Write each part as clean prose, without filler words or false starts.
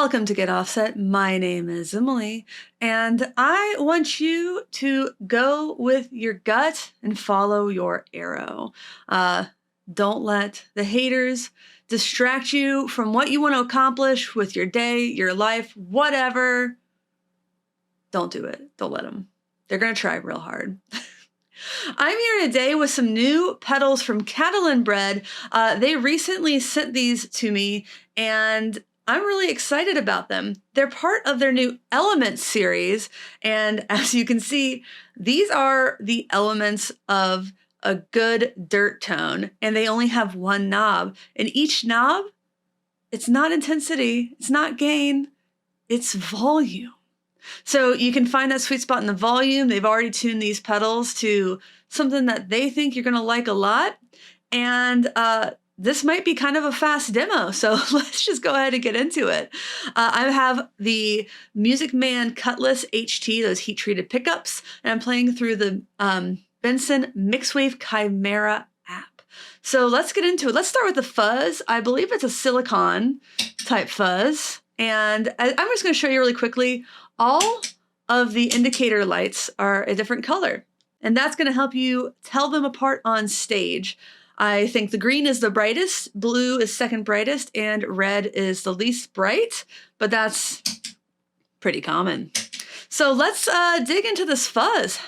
Welcome to Get Offset. My name is Emily, and I want you to go with your gut and follow your arrow. Don't let the haters distract you from what you want to accomplish with your day, your life, whatever. Don't do it. Don't let them. They're going to try real hard. I'm here today with some new pedals from Catalinbread. They recently sent these to me, and I'm really excited about them. They're part of their new Elements series, and as you can see, these are the elements of a good dirt tone, and they only have one knob. And each knob, it's not intensity, it's not gain, it's volume. So you can find that sweet spot in the volume. They've already tuned these pedals to something that they think you're going to like a lot. And this might be kind of a fast demo, so let's just go ahead and get into it. I have the Music Man Cutlass HT, those heat-treated pickups, and I'm playing through the Benson Mixwave Chimera app. So let's get into it. Let's start with the fuzz. I believe it's a silicon type fuzz. And I'm just going to show you really quickly. All of the indicator lights are a different color, and that's going to help you tell them apart on stage. I think the green is the brightest, blue is second brightest, and red is the least bright, but that's pretty common. So let's dig into this fuzz.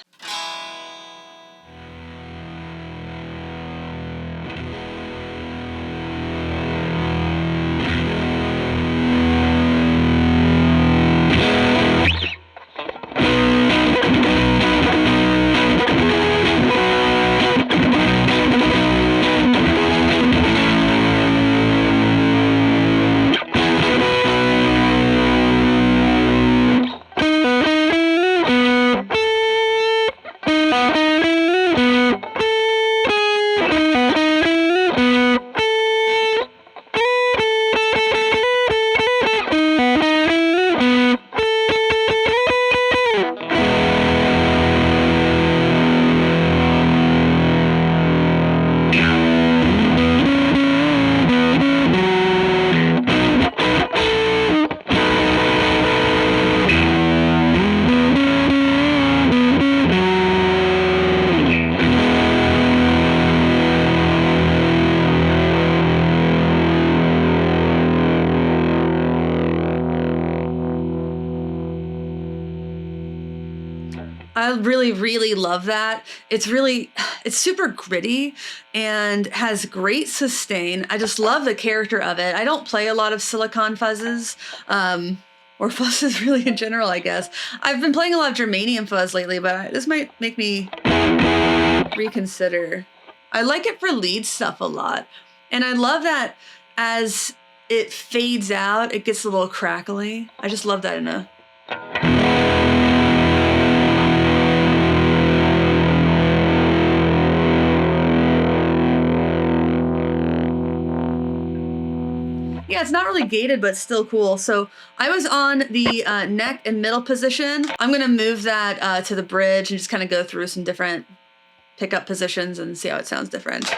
I really love that. It's super gritty and has great sustain. I just love the character of it. I don't play a lot of silicon fuzzes, or fuzzes really in general, I guess. I've been playing a lot of germanium fuzz lately, but this might make me reconsider. I like it for lead stuff a lot. And I love that as it fades out, it gets a little crackly. I just love that in a... Yeah, it's not really gated, but still cool. So I was on the neck and middle position. I'm going to move that to the bridge and just kind of go through some different pickup positions and see how it sounds different.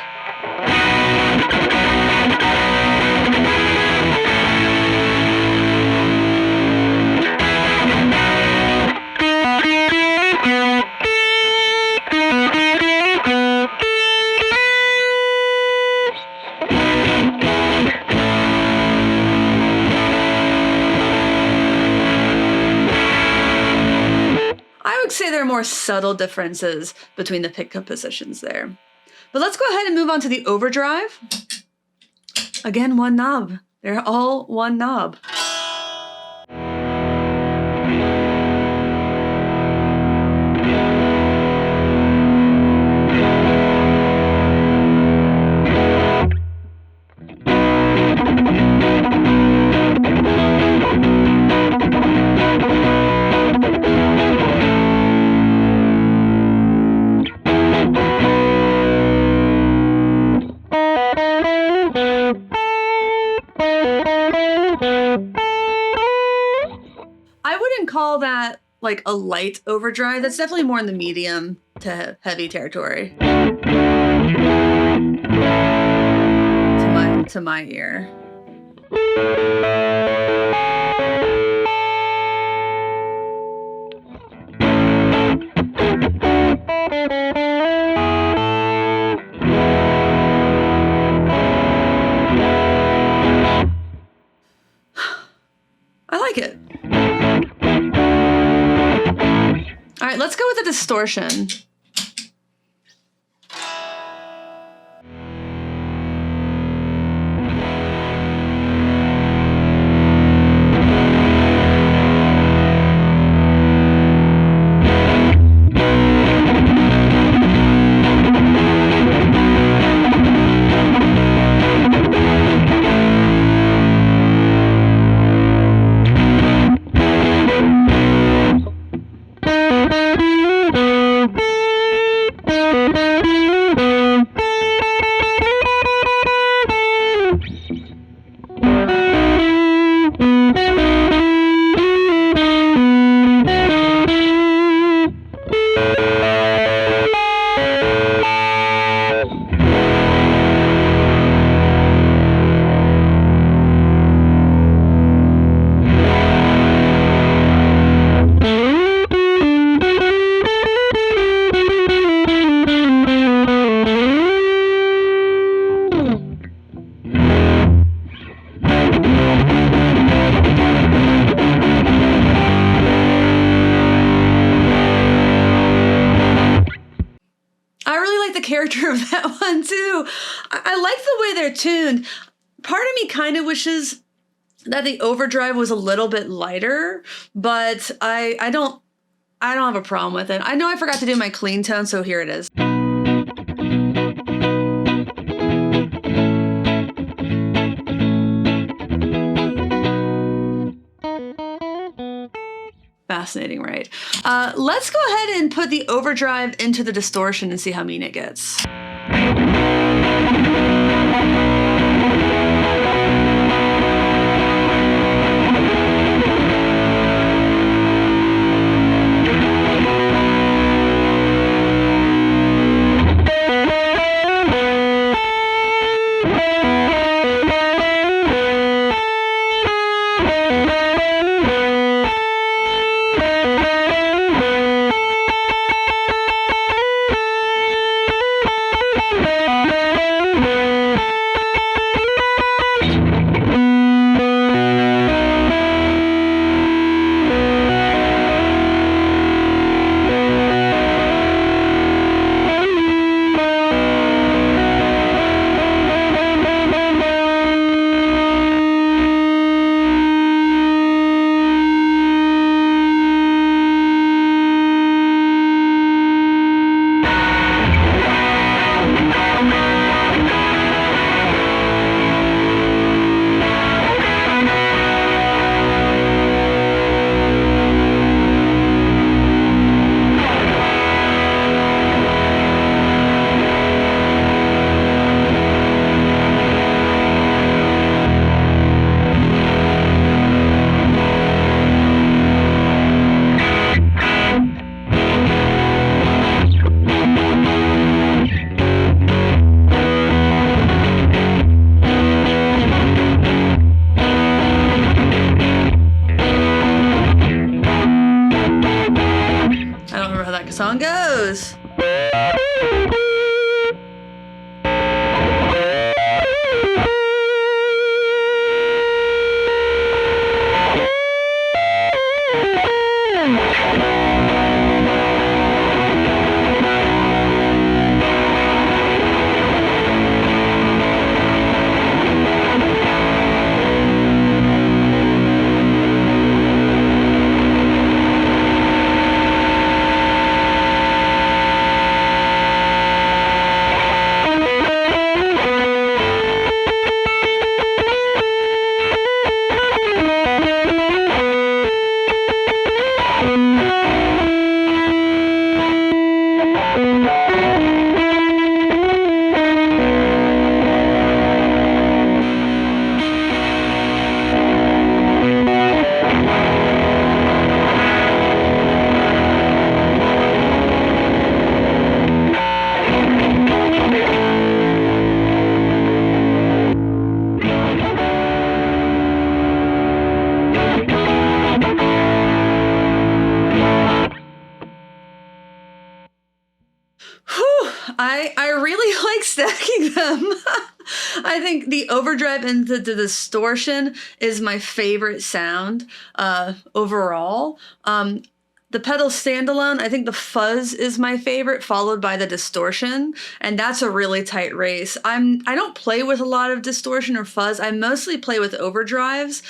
Say there are more subtle differences between the pickup positions there. But let's go ahead and move on to the Overdrive. Again, one knob. They're all one knob. Call that like a light overdrive. That's definitely more in the medium to heavy territory. To my ear. distortion. Character of that one too. I like the way they're tuned. Part of me kind of wishes that the overdrive was a little bit lighter, but I don't have a problem with it. I know I forgot to do my clean tone, so here it is. Fascinating, right? Let's go ahead and put the overdrive into the distortion and see how mean it gets. Song goes. I really like stacking them. I think the overdrive into the distortion is my favorite sound overall. the pedal standalone, I think the fuzz is my favorite, followed by the distortion, and that's a really tight race. I don't play with a lot of distortion or fuzz. I mostly play with overdrives,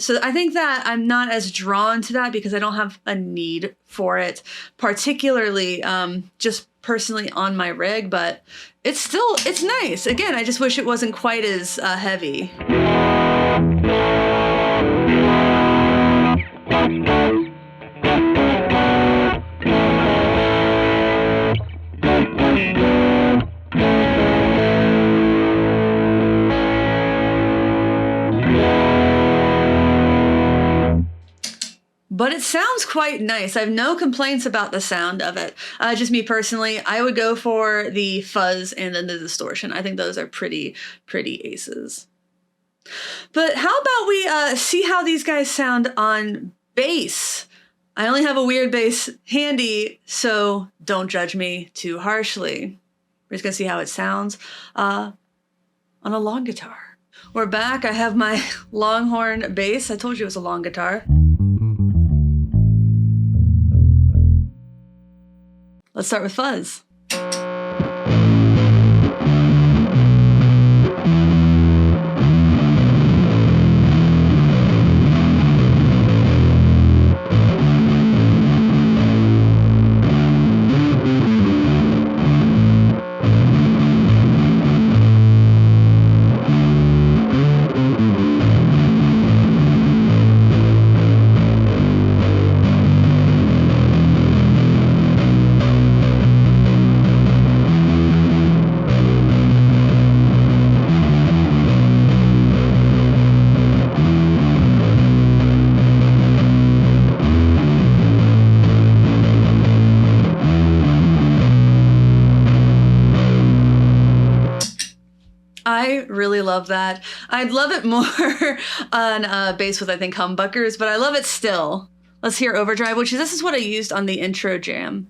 so I think that I'm not as drawn to that because I don't have a need for it, particularly just personally on my rig. But it's nice. Again, I just wish it wasn't quite as heavy. But it sounds quite nice. I have no complaints about the sound of it. Just me personally, I would go for the fuzz and then the distortion. I think those are pretty aces. But how about we see how these guys sound on bass? I only have a weird bass handy, so don't judge me too harshly. We're just gonna see how it sounds on a long guitar. We're back. I have my Longhorn bass. I told you it was a long guitar. Let's start with fuzz. I really love that. I'd love it more on bass with, I think, humbuckers, but I love it still. Let's hear Overdrive, which this is what I used on the intro jam.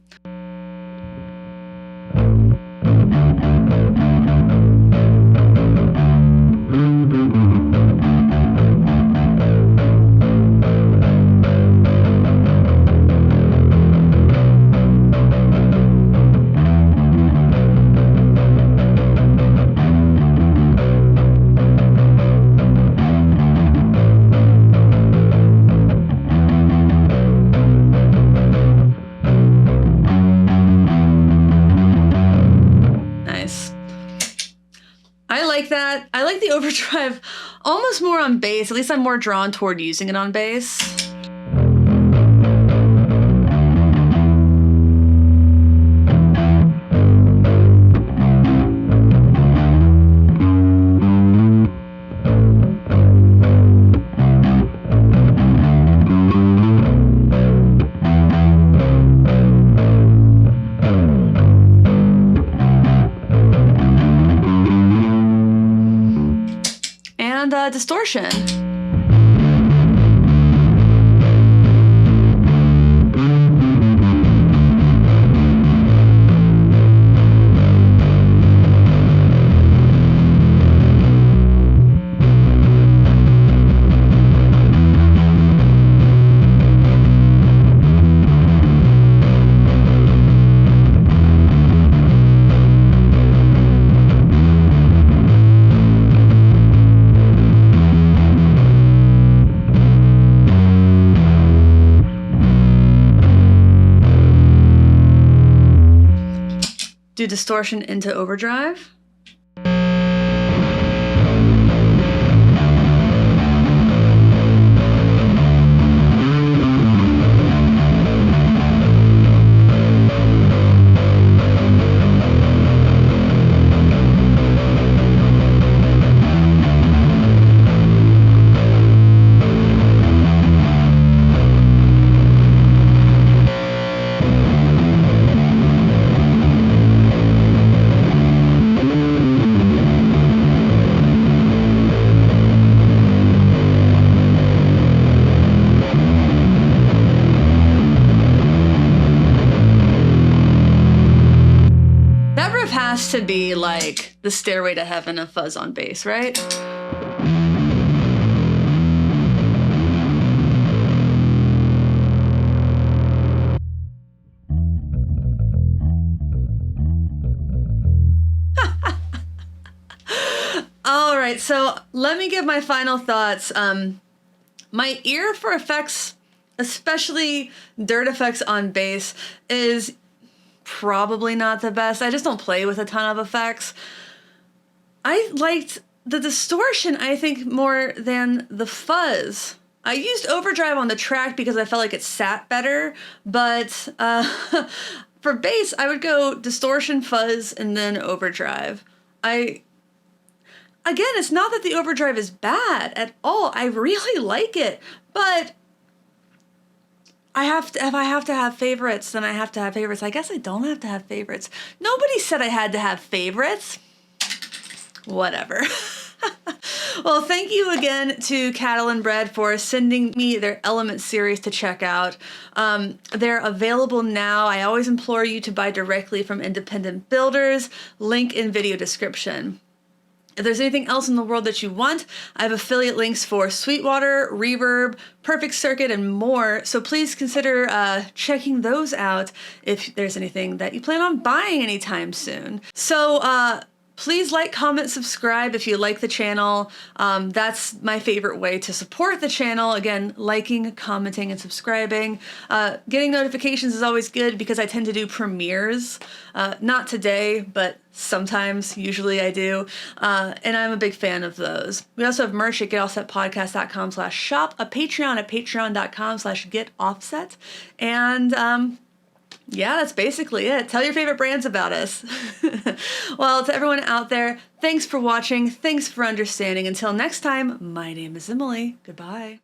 That. I like the overdrive almost more on bass. At least I'm more drawn toward using it on bass. Distortion. Do distortion into overdrive. Has to be like the Stairway to Heaven of fuzz on bass, right? right, so let me give my final thoughts. My ear for effects, especially dirt effects on bass, is probably not the best. I just don't play with a ton of effects. I liked the distortion, I think, more than the fuzz. I used overdrive on the track because I felt like it sat better, but for bass, I would go distortion, fuzz, and then overdrive. Again, it's not that the overdrive is bad at all. I really like it, but if I have to have favorites, then I have to have favorites. I guess I don't have to have favorites. Nobody said I had to have favorites. Whatever. Well, thank you again to Catalinbread for sending me their Element series to check out. They're available now. I always implore you to buy directly from independent builders. Link in video description. If there's anything else in the world that you want, I have affiliate links for Sweetwater, Reverb, Perfect Circuit, and more, so please consider checking those out if there's anything that you plan on buying anytime soon. So please like, comment, subscribe if you like the channel. That's my favorite way to support the channel. Again, liking, commenting, and subscribing. Getting notifications is always good because I tend to do premieres. Not today, but sometimes, usually I do. And I'm a big fan of those. We also have merch at getOffsetpodcast.com/shop, a Patreon at patreon.com/getoffset. And yeah, that's basically it. Tell your favorite brands about us. Well, to everyone out there, thanks for watching. Thanks for understanding. Until next time, my name is Emily. Goodbye.